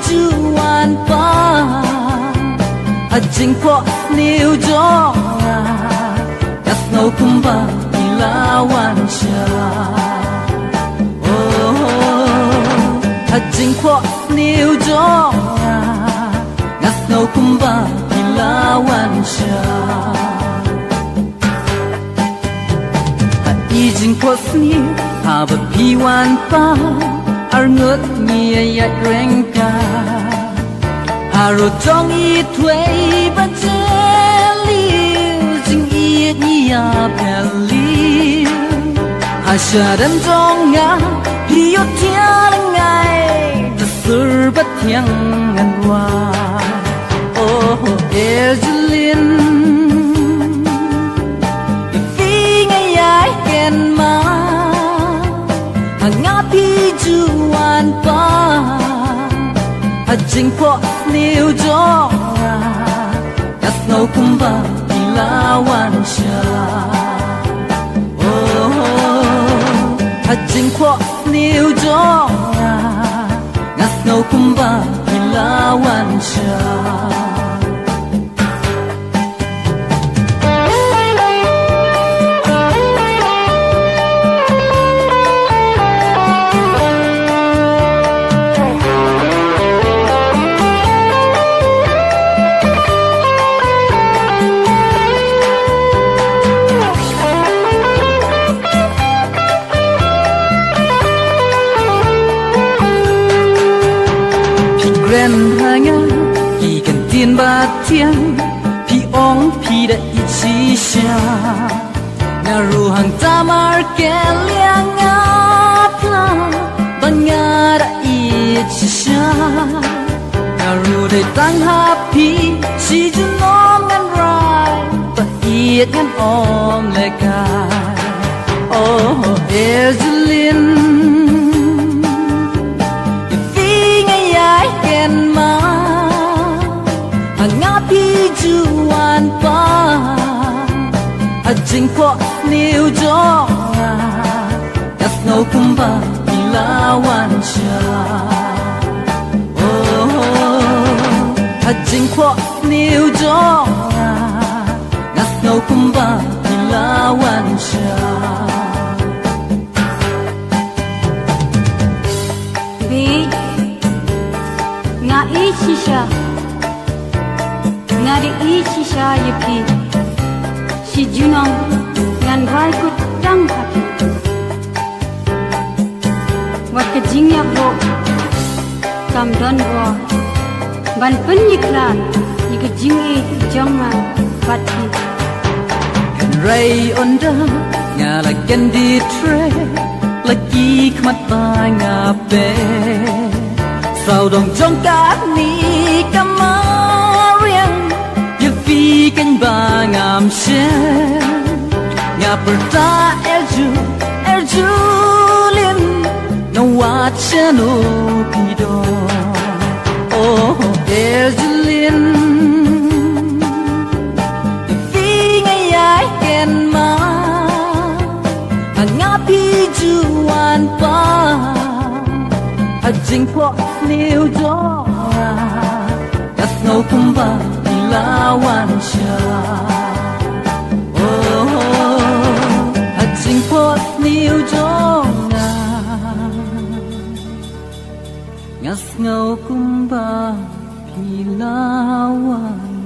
juan pa a jing phoh sniew jong gas ngau kumba ilawan sha a jing phoh sniew jong gas ngau kumba ilawan sha jing phoh sniew ha ba piwan pa ar ngot nia ya reng ka aro jong I thuai ba che liu jing I nia pa liu ha sha dan jong nga hi yo tia ngai de sur ba thiang ngan wa oh Erzlin ma nga pi juan pa a jing phoh sniew jong gas ngau kumba ilawan sha a jing phoh sniew jong gas ngau kumba ilawan sha hanya ikan tien ba tiang pi ong pi da ichi sha na ru hang tamar ke liang apla banga da ichi sha na ru de tang ha pi si ju nom ngan rai ba iet ngan om le kai oh Erzlin ma nga pi juan pa a jing phoh sniew jong gas ngau kumba ilawan sha a jing phoh sniew jong gas ngau kumba ilawan sha nga shisha nga di shisha yipi si junong ngan rai kut tang hati wat ke jing ya bro kam Donbor ban pen yiklan ni ke jing jong ma pati ray onda nga la ken di tre lagi khmat ba nga pe sao đồng trong cát ni kamarian như phi cánh ba ngam sen nhà perta erju lin no watch no pido oh Erzlin phi ngay ai ken ma nga pi juan pa a jing phoh sniew jong gas ngau kumba ilawan sha a jing phoh sniew jong gas ngau kumba ilawan